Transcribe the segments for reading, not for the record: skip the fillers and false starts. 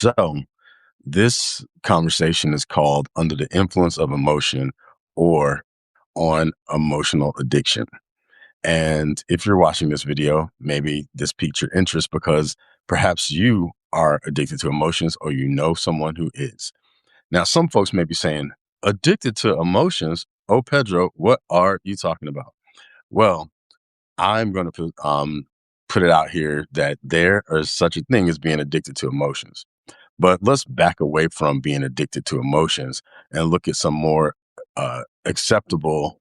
So, this conversation is called Under the Influence of Emotion or on Emotional Addiction. And if you're watching this video, maybe this piqued your interest because perhaps you are addicted to emotions or you know someone who is. Now, some folks may be saying, addicted to emotions? Oh, Pedro, what are you talking about? Well, I'm going to put it out here that there is such a thing as being addicted to emotions. But let's back away from being addicted to emotions and look at some more acceptable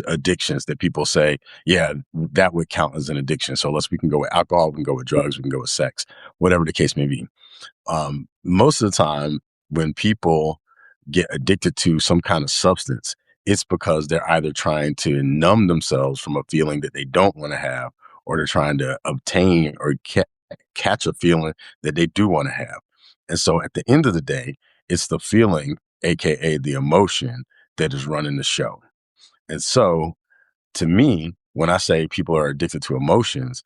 addictions that people say, yeah, that would count as an addiction. So we can go with alcohol, we can go with drugs, we can go with sex, whatever the case may be. Most of the time, when people get addicted to some kind of substance, it's because they're either trying to numb themselves from a feeling that they don't want to have, or they're trying to obtain or catch a feeling that they do want to have. And so at the end of the day, it's the feeling, AKA the emotion, that is running the show. And so to me, when I say people are addicted to emotions,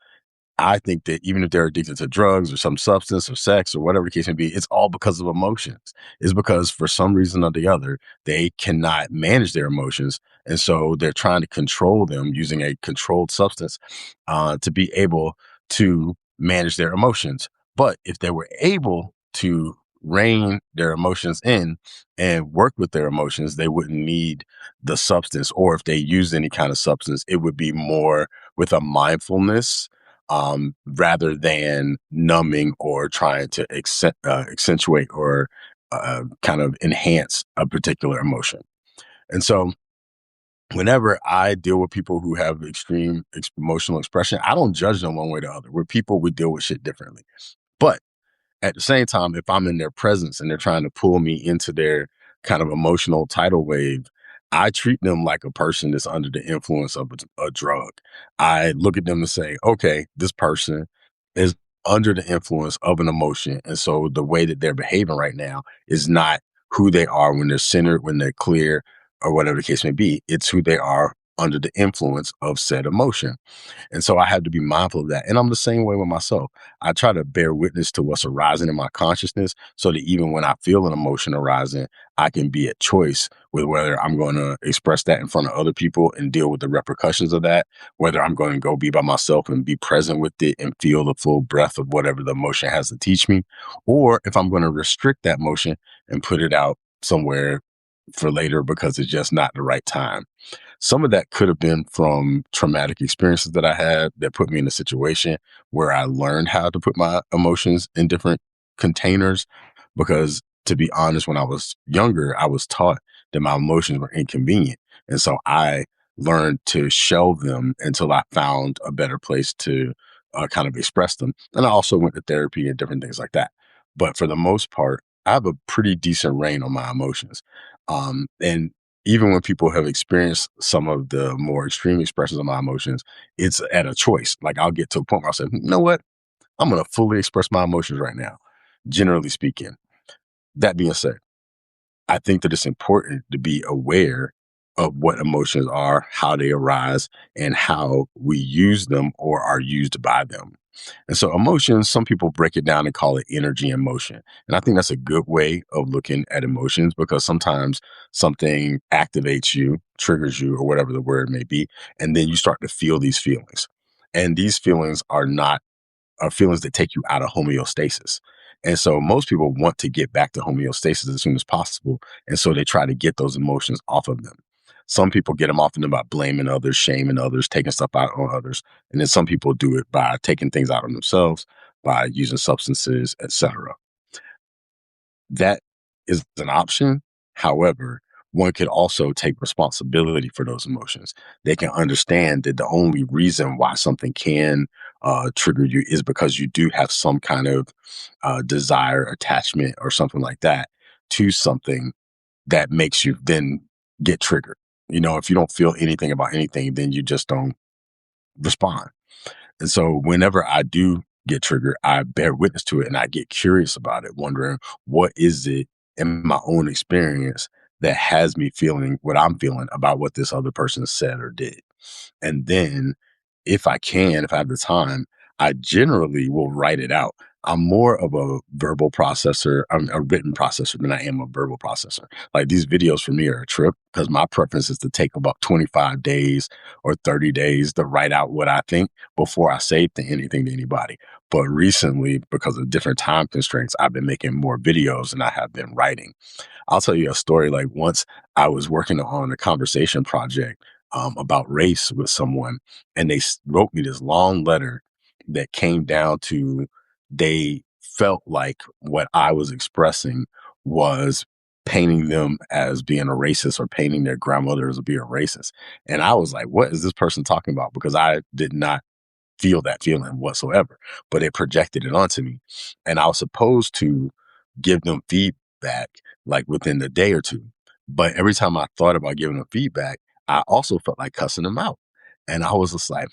I think that even if they're addicted to drugs or some substance or sex or whatever the case may be, it's all because of emotions. It's because for some reason or the other, they cannot manage their emotions. And so they're trying to control them using a controlled substance to be able to manage their emotions. But if they were able to rein their emotions in and work with their emotions, they wouldn't need the substance. Or if they used any kind of substance, it would be more with a mindfulness rather than numbing or trying to accentuate or kind of enhance a particular emotion. And so, whenever I deal with people who have extreme emotional expression, I don't judge them one way or the other. We're people, we deal with shit differently. But at the same time, if I'm in their presence and they're trying to pull me into their kind of emotional tidal wave, I treat them like a person that's under the influence of a drug. I look at them and say, okay, this person is under the influence of an emotion. And so the way that they're behaving right now is not who they are when they're centered, when they're clear, or whatever the case may be. It's who they are under the influence of said emotion. And so I have to be mindful of that. And I'm the same way with myself. I try to bear witness to what's arising in my consciousness so that even when I feel an emotion arising, I can be at choice with whether I'm going to express that in front of other people and deal with the repercussions of that, whether I'm going to go be by myself and be present with it and feel the full breadth of whatever the emotion has to teach me, or if I'm going to restrict that motion and put it out somewhere for later because it's just not the right time. Some of that could have been from traumatic experiences that I had that put me in a situation where I learned how to put my emotions in different containers. Because to be honest, when I was younger, I was taught that my emotions were inconvenient. And so I learned to shelve them until I found a better place to kind of express them. And I also went to therapy and different things like that. But for the most part, I have a pretty decent reign on my emotions. And even when people have experienced some of the more extreme expressions of my emotions, it's at a choice. Like I'll get to a point where I say, you know what? I'm going to fully express my emotions right now, generally speaking. That being said, I think that it's important to be aware of what emotions are, how they arise, and how we use them or are used by them. And so, emotions, some people break it down and call it energy and motion. And I think that's a good way of looking at emotions because sometimes something activates you, triggers you, or whatever the word may be. And then you start to feel these feelings. And these feelings are feelings that take you out of homeostasis. And so most people want to get back to homeostasis as soon as possible. And so they try to get those emotions off of them. Some people get them off of them by blaming others, shaming others, taking stuff out on others. And then some people do it by taking things out on themselves, by using substances, etc. That is an option. However, one could also take responsibility for those emotions. They can understand that the only reason why something can trigger you is because you do have some kind of desire, attachment, or something like that to something that makes you then get triggered. You know, if you don't feel anything about anything, then you just don't respond. And so whenever I do get triggered, I bear witness to it and I get curious about it, wondering what is it in my own experience that has me feeling what I'm feeling about what this other person said or did. And then if I can, if I have the time, I generally will write it out. I'm more of a verbal processor, I'm a written processor than I am a verbal processor. Like these videos for me are a trip because my preference is to take about 25 days or 30 days to write out what I think before I say anything to anybody. But recently, because of different time constraints, I've been making more videos than I have been writing. I'll tell you a story. Like once I was working on a conversation project about race with someone, and they wrote me this long letter that came down to they felt like what I was expressing was painting them as being a racist or painting their grandmother as being racist. And I was like, what is this person talking about? Because I did not feel that feeling whatsoever, but it projected it onto me. And I was supposed to give them feedback like within the day or two. But every time I thought about giving them feedback, I also felt like cussing them out. And I was just like,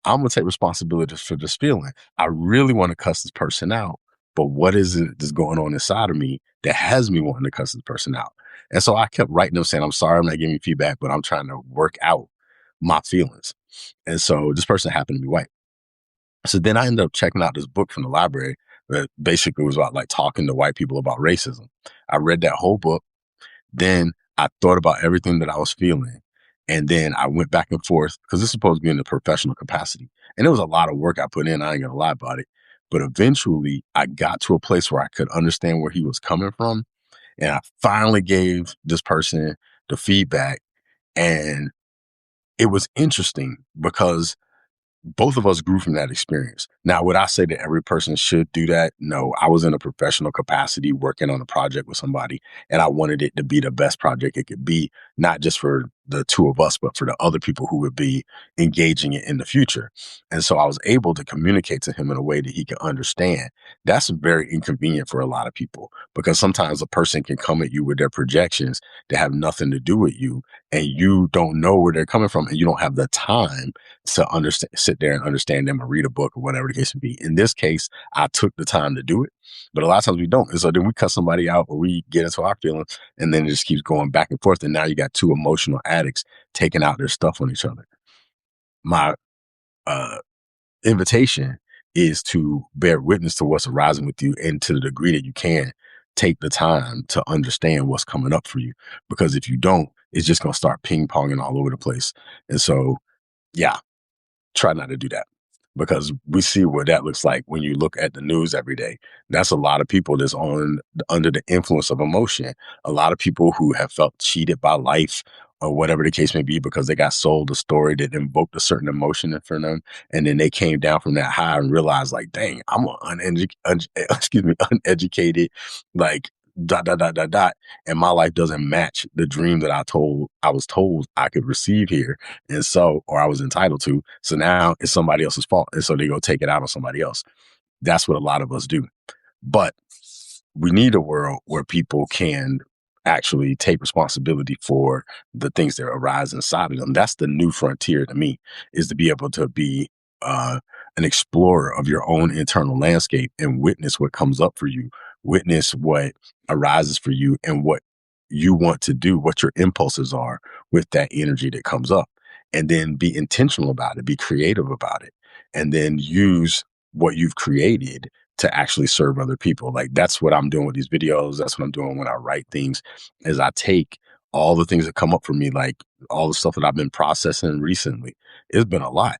I'm gonna take responsibility for this feeling. I really want to cuss this person out, but what is it that's going on inside of me that has me wanting to cuss this person out? And so I kept writing them saying, I'm sorry, I'm not giving you feedback, but I'm trying to work out my feelings. And so this person happened to be white. So then I ended up checking out this book from the library that basically was about like talking to white people about racism. I read that whole book. Then I thought about everything that I was feeling. And then I went back and forth because this is supposed to be in a professional capacity. And it was a lot of work I put in. I ain't gonna lie about it. But eventually I got to a place where I could understand where he was coming from. And I finally gave this person the feedback. And it was interesting because both of us grew from that experience. Now, would I say that every person should do that? No, I was in a professional capacity working on a project with somebody, and I wanted it to be the best project it could be, not just for the two of us, but for the other people who would be engaging it in the future. And so I was able to communicate to him in a way that he could understand. That's very inconvenient for a lot of people because sometimes a person can come at you with their projections that have nothing to do with you, and you don't know where they're coming from, and you don't have the time to understand, sit there and understand them or read a book or whatever the case may be. In this case, I took the time to do it, but a lot of times we don't. And so then we cut somebody out or we get into our feelings and then it just keeps going back and forth. And now you got two emotional addicts taking out their stuff on each other. My uh, invitation is to bear witness to what's arising with you and to the degree that you can take the time to understand what's coming up for you. Because if you don't, it's just going to start ping ponging all over the place. And so, yeah, try not to do that because we see what that looks like when you look at the news every day. That's a lot of people that's on under the influence of emotion. A lot of people who have felt cheated by life or whatever the case may be because they got sold a story that invoked a certain emotion for them, and then they came down from that high and realized, like, dang, I'm excuse me, uneducated, like dot dot dot dot dot, and my life doesn't match the dream that I was told I could receive here, and so, or I was entitled to. So now it's somebody else's fault. And so they go take it out on somebody else. That's what a lot of us do. But we need a world where people can actually take responsibility for the things that arise inside of them. That's the new frontier to me, is to be able to be an explorer of your own internal landscape and witness what comes up for you, witness what arises for you and what you want to do, what your impulses are with that energy that comes up. And then be intentional about it, be creative about it, and then use what you've created to actually serve other people. Like that's what I'm doing with these videos. That's what I'm doing when I write things is I take all the things that come up for me, like all the stuff that I've been processing recently. It's been a lot,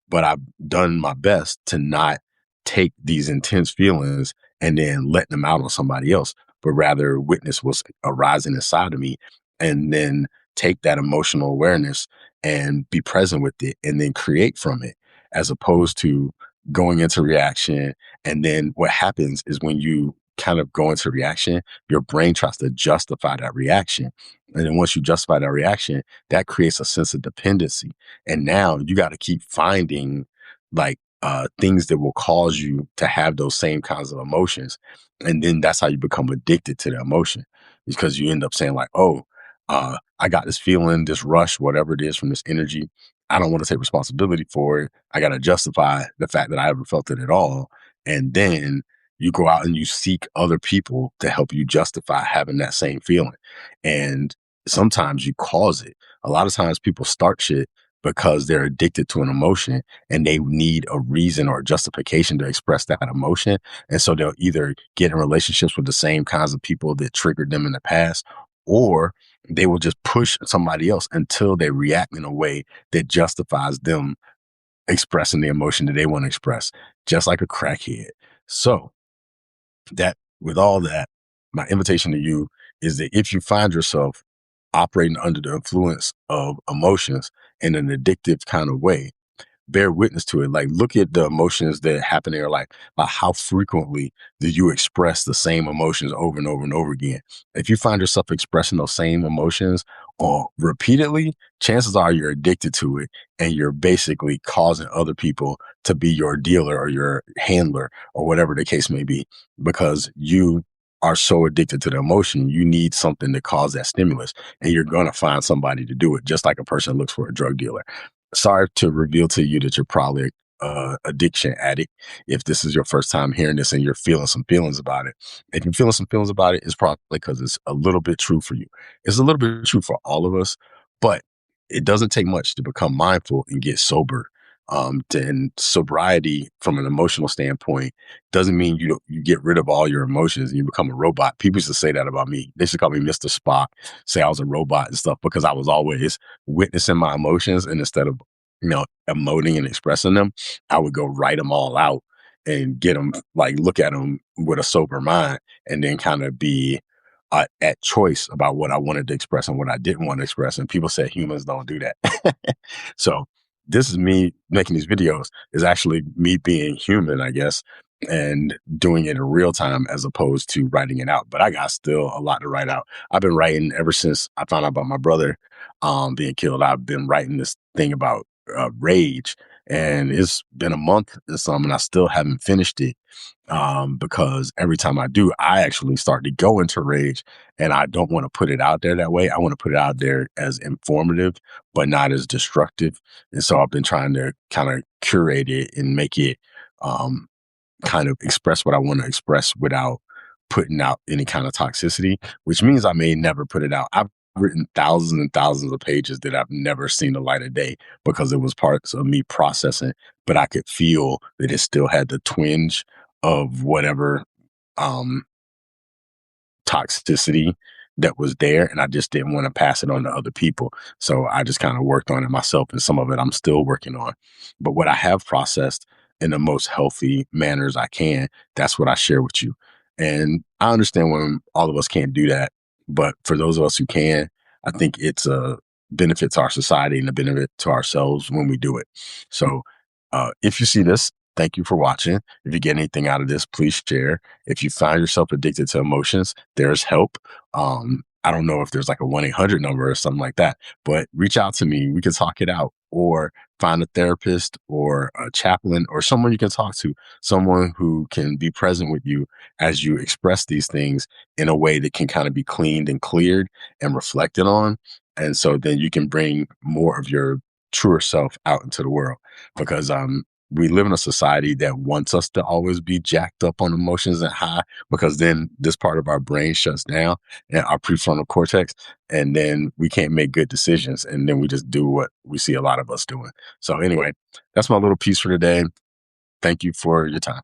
but I've done my best to not take these intense feelings and then let them out on somebody else, but rather witness what's arising inside of me and then take that emotional awareness and be present with it and then create from it as opposed to going into reaction. And then what happens is when you kind of go into reaction, your brain tries to justify that reaction. And then once you justify that reaction, that creates a sense of dependency. And now you got to keep finding like things that will cause you to have those same kinds of emotions. And then that's how you become addicted to the emotion because you end up saying like, oh, I got this feeling, this rush, whatever it is from this energy. I don't want to take responsibility for it. I got to justify the fact that I haven't felt it at all. And then you go out and you seek other people to help you justify having that same feeling. And sometimes you cause it. A lot of times people start shit, because they're addicted to an emotion and they need a reason or justification to express that emotion. And so they'll either get in relationships with the same kinds of people that triggered them in the past, or they will just push somebody else until they react in a way that justifies them expressing the emotion that they want to express, just like a crackhead. So that with all that, my invitation to you is that if you find yourself operating under the influence of emotions in an addictive kind of way, bear witness to it. Like, look at the emotions that happen in your life. Like, how frequently do you express the same emotions over and over and over again? If you find yourself expressing those same emotions or repeatedly, chances are you're addicted to it and you're basically causing other people to be your dealer or your handler or whatever the case may be, because you are so addicted to the emotion. You need something to cause that stimulus, and you're going to find somebody to do it, just like a person looks for a drug dealer. Sorry to reveal to you that you're probably a addiction addict. If this is your first time hearing this and you're feeling some feelings about it, if you're feeling some feelings about it, it's probably because it's a little bit true for you. It's a little bit true for all of us, but it doesn't take much to become mindful and get sober. And sobriety from an emotional standpoint doesn't mean you get rid of all your emotions and you become a robot. People used to say that about me. They used to call me Mr. Spock, say I was a robot and stuff, because I was always witnessing my emotions, and instead of emoting and expressing them, I would go write them all out and get them, like, look at them with a sober mind, and then kind of be at choice about what I wanted to express and what I didn't want to express. And people said humans don't do that. So this is me making these videos, is actually me being human, I guess, and doing it in real time as opposed to writing it out. But I got still a lot to write out. I've been writing ever since I found out about my brother being killed. I've been writing this thing about rage, and it's been a month or something, and I still haven't finished it, because every time I do, I actually start to go into rage, and I don't want to put it out there that way. I want to put it out there as informative, but not as destructive. And so I've been trying to kind of curate it and make it um, kind of express what I want to express without putting out any kind of toxicity, which means I may never put it out. I've written thousands and thousands of pages that I've never seen the light of day because it was parts of me processing, but I could feel that it still had the twinge of whatever um, toxicity that was there, and I just didn't want to pass it on to other people. So I just kind of worked on it myself, and some of it I'm still working on. But what I have processed in the most healthy manners I can, that's what I share with you. And I understand when all of us can't do that, but for those of us who can, I think it's a benefit to our society and a benefit to ourselves when we do it. So if you see this, thank you for watching. If you get anything out of this, please share. If you find yourself addicted to emotions, there's help. I don't know if there's like a 1-800 number or something like that, but reach out to me. We can talk it out, or find a therapist or a chaplain or someone you can talk to, someone who can be present with you as you express these things in a way that can kind of be cleaned and cleared and reflected on. And so then you can bring more of your truer self out into the world, because we live in a society that wants us to always be jacked up on emotions and high, because then this part of our brain shuts down and our prefrontal cortex, and then we can't make good decisions. And then we just do what we see a lot of us doing. So anyway, that's my little piece for today. Thank you for your time.